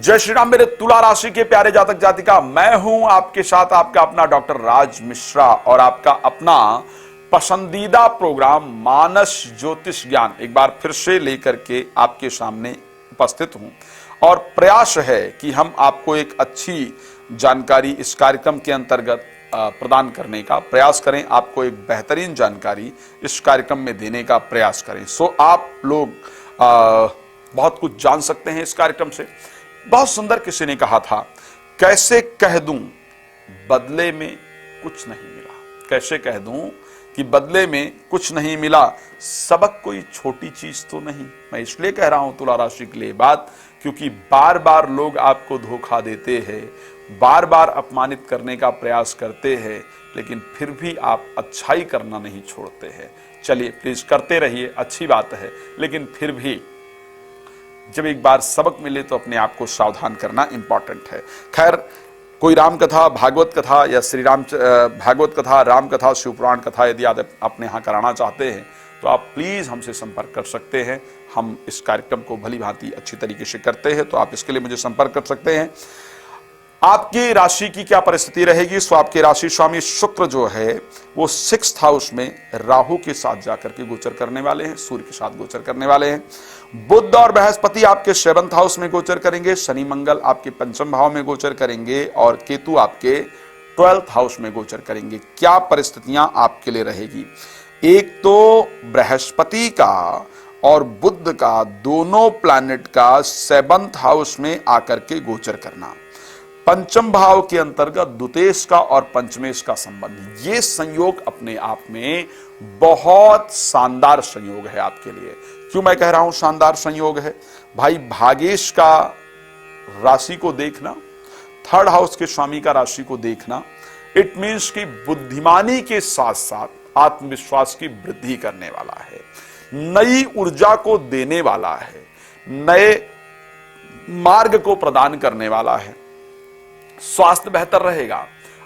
जय श्री राम मेरे तुला राशि के प्यारे जातक जातिका, मैं हूं आपके साथ आपका अपना डॉक्टर राज मिश्रा और आपका अपना पसंदीदा प्रोग्राम मानस ज्योतिष ज्ञान एक बार फिर से लेकर के आपके सामने उपस्थित हूं। और प्रयास है कि हम आपको एक अच्छी जानकारी इस कार्यक्रम के अंतर्गत प्रदान करने का प्रयास करें, आपको एक बेहतरीन जानकारी इस कार्यक्रम में देने का प्रयास करें। सो आप लोग बहुत कुछ जान सकते हैं इस कार्यक्रम से। बहुत सुंदर किसी ने कहा था, कैसे कह दूं बदले में कुछ नहीं मिला। कैसे कह दूं कि बदले में कुछ नहीं मिला, सबक कोई छोटी चीज तो नहीं। मैं इसलिए कह रहा हूं तुला राशि के लिए बात, क्योंकि बार बार लोग आपको धोखा देते हैं, बार बार अपमानित करने का प्रयास करते हैं, लेकिन फिर भी आप अच्छाई करना नहीं छोड़ते हैं। चलिए प्लीज करते रहिए, अच्छी बात है, लेकिन फिर भी जब एक बार सबक मिले तो अपने आप को सावधान करना इंपॉर्टेंट है। खैर, कोई राम कथा, भागवत कथा या श्री राम भागवत कथा, राम कथा, शिवपुराण कथा यदि आप अपने यहाँ कराना चाहते हैं तो आप प्लीज हमसे संपर्क कर सकते हैं। हम इस कार्यक्रम को भली भांति अच्छी तरीके से करते हैं, तो आप इसके लिए मुझे संपर्क कर सकते हैं। आपकी राशि की क्या परिस्थिति रहेगी? सो आपके राशि स्वामी शुक्र जो है वो 6th हाउस में राहु के साथ जाकर के गोचर करने वाले हैं, सूर्य के साथ गोचर करने वाले हैं। बुध और बृहस्पति आपके 7th हाउस में गोचर करेंगे, शनि मंगल आपके 5th भाव में गोचर करेंगे और केतु आपके 12th हाउस में गोचर करेंगे। क्या परिस्थितियां आपके लिए रहेगी? एक तो बृहस्पति का और बुध का दोनों प्लैनेट का 7th हाउस में आकर के गोचर करना, 5th भाव के अंतर्गत द्वितीयेश का और पंचमेश का संबंध, ये संयोग अपने आप में बहुत शानदार संयोग है आपके लिए। क्यों मैं कह रहा हूं शानदार संयोग है? भाई, भागेश का राशि को देखना, 3rd हाउस के स्वामी का राशि को देखना, इट मीन्स कि बुद्धिमानी के साथ साथ आत्मविश्वास की वृद्धि करने वाला है, नई ऊर्जा को देने वाला है, नए मार्ग को प्रदान करने वाला है। स्वास्थ्य बेहतर रहेगा,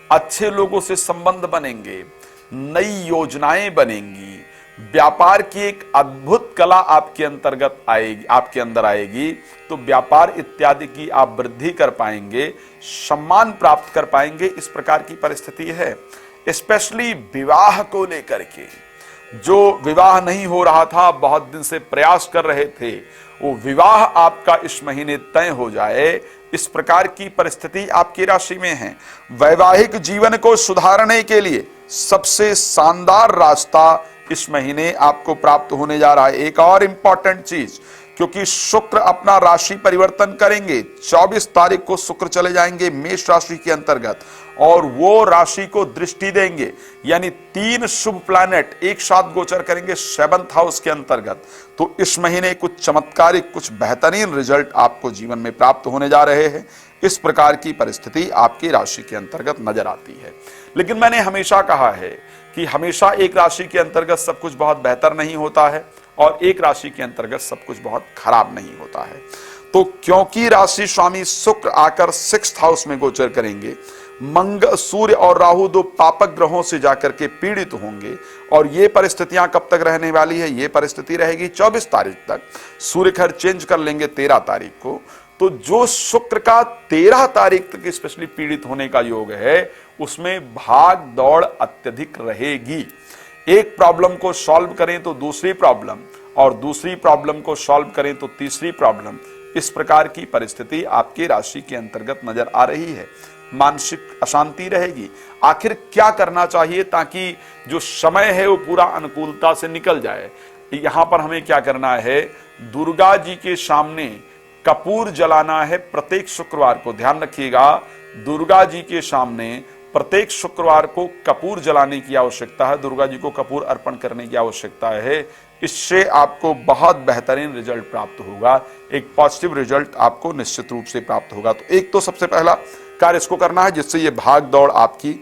अच्छे लोगों से संबंध बनेंगे, नई योजनाएं बनेंगी, व्यापार की एक अद्भुत कला आपके अंतर्गत आएगी, आपके अंदर आएगी, तो व्यापार इत्यादि की आप वृद्धि कर पाएंगे, सम्मान प्राप्त कर पाएंगे। इस प्रकार की परिस्थिति है। स्पेशली विवाह को लेकर के, जो विवाह नहीं हो रहा था, बहुत दिन से प्रयास कर रहे थे, वो विवाह आपका इस महीने तय हो जाए, इस प्रकार की परिस्थिति आपकी राशि में है। वैवाहिक जीवन को सुधारने के लिए सबसे शानदार रास्ता इस महीने आपको प्राप्त होने जा रहा है। एक और इंपॉर्टेंट चीज, क्योंकि शुक्र अपना राशि परिवर्तन करेंगे, 24 तारीख को शुक्र चले जाएंगे मेष राशि के अंतर्गत और वो राशि को दृष्टि देंगे, यानी 3 शुभ प्लैनेट एक साथ गोचर करेंगे 7th हाउस के अंतर्गत। तो इस महीने कुछ चमत्कारिक, कुछ बेहतरीन रिजल्ट आपको जीवन में प्राप्त होने जा रहे हैं। इस प्रकार की परिस्थिति आपकी राशि के अंतर्गत नजर आती है। लेकिन मैंने हमेशा कहा है कि हमेशा एक राशि के अंतर्गत सब कुछ बहुत बेहतर नहीं होता है और एक राशि के अंतर्गत सब कुछ बहुत खराब नहीं होता है। तो क्योंकि राशि स्वामी शुक्र आकर 6th हाउस में गोचर करेंगे, मंगल, सूर्य और राहु 2 पापक ग्रहों से जाकर के पीड़ित होंगे और ये परिस्थितियां कब तक रहने वाली है? ये परिस्थिति रहेगी 24 तारीख तक। सूर्य खैर चेंज कर लेंगे 13 तारीख को। तो जो शुक्र का 13 तारीख तक स्पेशली पीड़ित होने का योग है, उसमें भाग दौड़ अत्यधिक रहेगी। एक प्रॉब्लम को सॉल्व करें तो दूसरी प्रॉब्लम, और दूसरी प्रॉब्लम को सॉल्व करें तो तीसरी प्रॉब्लम। इस प्रकार की परिस्थिति आपकी राशि के अंतर्गत नजर आ रही है। मानसिक अशांति रहेगी। आखिर क्या करना चाहिए ताकि जो समय है वो पूरा अनुकूलता से निकल जाए? यहां पर हमें क्या करना है? दुर्गा जी के सामने कपूर जलाना है प्रत्येक शुक्रवार को। ध्यान रखिएगा, दुर्गा जी के सामने प्रत्येक शुक्रवार को कपूर जलाने की आवश्यकता है, दुर्गा जी को कपूर अर्पण करने की आवश्यकता है। इससे आपको बहुत बेहतरीन रिजल्ट प्राप्त होगा, एक पॉजिटिव रिजल्ट आपको निश्चित रूप से प्राप्त होगा। तो एक तो सबसे पहला कार्य इसको करना है जिससे ये भाग दौड़ आपकी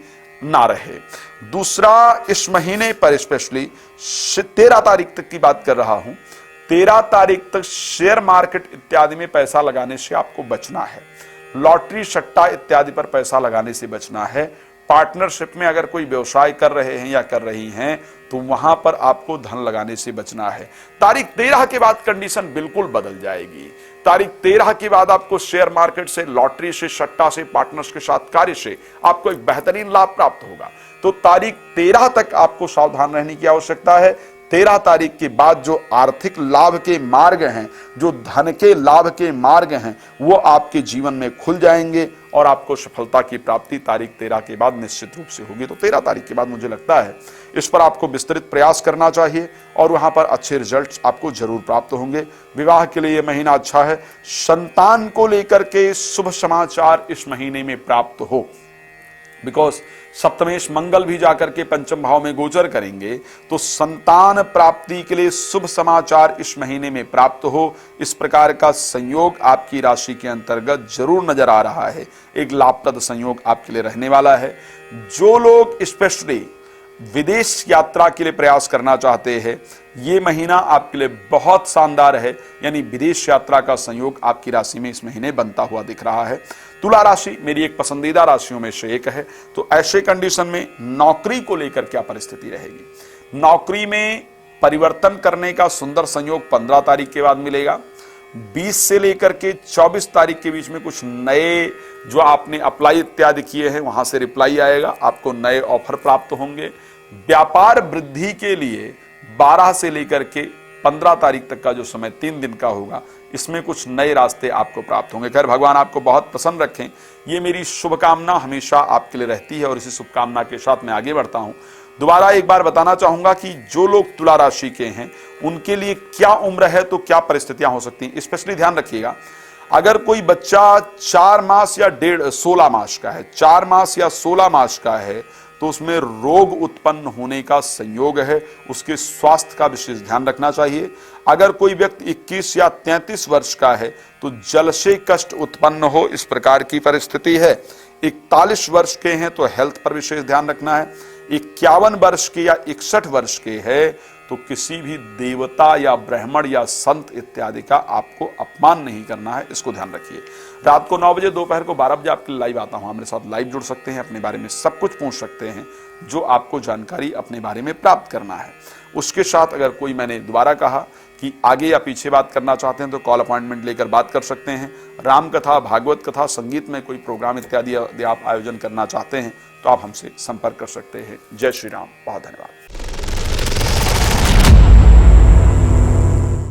ना रहे। दूसरा, इस महीने पर स्पेशली 13 तारीख तक की बात कर रहा हूं, 13 तारीख तक शेयर मार्केट इत्यादि में पैसा लगाने से आपको बचना है। लॉटरी, सट्टा इत्यादि पर पैसा लगाने से बचना है। पार्टनरशिप में अगर कोई व्यवसाय कर रहे हैं या कर रही हैं तो वहां पर आपको धन लगाने से बचना है। तारीख 13 के बाद कंडीशन बिल्कुल बदल जाएगी। तारीख 13 के बाद आपको शेयर मार्केट से, लॉटरी से, सट्टा से, पार्टनर्स के साथ कार्य से आपको एक बेहतरीन लाभ प्राप्त होगा। तो तारीख 13 तक आपको सावधान रहने की आवश्यकता है। 13 तारीख के बाद जो आर्थिक लाभ के मार्ग हैं, जो धन के लाभ के मार्ग हैं, वो आपके जीवन में खुल जाएंगे और आपको सफलता की प्राप्ति तारीख 13 के बाद निश्चित रूप से होगी। तो 13 तारीख के बाद मुझे लगता है इस पर आपको विस्तृत प्रयास करना चाहिए और वहां पर अच्छे रिजल्ट्स आपको जरूर प्राप्त होंगे। विवाह के लिए यह महीना अच्छा है। संतान को लेकर के शुभ समाचार इस महीने में प्राप्त हो, बिकॉज सप्तमेश मंगल भी जाकर के पंचम भाव में गोचर करेंगे, तो संतान प्राप्ति के लिए शुभ समाचार इस महीने में प्राप्त हो, इस प्रकार का संयोग आपकी राशि के अंतर्गत जरूर नजर आ रहा है। एक लाभप्रद संयोग आपके लिए रहने वाला है। जो लोग स्पेशली विदेश यात्रा के लिए प्रयास करना चाहते हैं, ये महीना आपके लिए बहुत शानदार है। यानी विदेश यात्रा का संयोग आपकी राशि में इस महीने बनता हुआ दिख रहा है। तुला राशि मेरी एक पसंदीदा राशियों में से एक है। तो ऐसे कंडीशन में नौकरी को लेकर क्या परिस्थिति रहेगी? नौकरी में परिवर्तन करने का सुंदर संयोग 15 तारीख के बाद मिलेगा। 20 से लेकर के 24 तारीख के बीच में कुछ नए जो आपने अप्लाई इत्यादि किए हैं वहां से रिप्लाई आएगा, आपको नए ऑफर प्राप्त होंगे। व्यापार वृद्धि के लिए 12 से लेकर के 15 तारीख तक का जो समय 3 दिन का होगा, इसमें कुछ नए रास्ते आपको प्राप्त होंगे। खैर, भगवान आपको बहुत प्रसन्न रखें, ये मेरी शुभकामना हमेशा आपके लिए रहती है और इसी शुभकामना के साथ मैं आगे बढ़ता हूं। दोबारा एक बार बताना चाहूंगा कि जो लोग तुला राशि के हैं उनके लिए क्या उम्र है तो क्या परिस्थितियां हो सकती हैं, स्पेशली ध्यान रखिएगा। अगर कोई बच्चा 4 मास या 16 मास का है, 4 मास या 16 मास का है, तो उसमें रोग उत्पन्न होने का संयोग है। उसके स्वास्थ्य का विशेष ध्यान रखना चाहिए। अगर कोई व्यक्ति 21 या 33 वर्ष का है तो जल से कष्ट उत्पन्न हो, इस प्रकार की परिस्थिति है। 41 वर्ष के हैं तो हेल्थ पर विशेष ध्यान रखना है। 51 वर्ष के या 61 वर्ष के है तो किसी भी देवता या ब्राह्मण या संत इत्यादि का आपको अपमान नहीं करना है, इसको ध्यान रखिए। रात को 9 बजे, दोपहर को 12 बजे आपके लाइव आता हूं। मेरे साथ लाइव जुड़ सकते हैं, अपने बारे में सब कुछ पूछ सकते हैं जो आपको जानकारी अपने बारे में प्राप्त करना है। उसके साथ अगर कोई, मैंने दोबारा कहा कि आगे या पीछे बात करना चाहते हैं तो कॉल अपॉइंटमेंट लेकर बात कर सकते हैं। राम कथा, भागवत कथा, संगीत में कोई प्रोग्राम इत्यादि यदि आप आयोजन करना चाहते हैं तो आप हमसे संपर्क कर सकते हैं। जय श्री राम, बहुत धन्यवाद।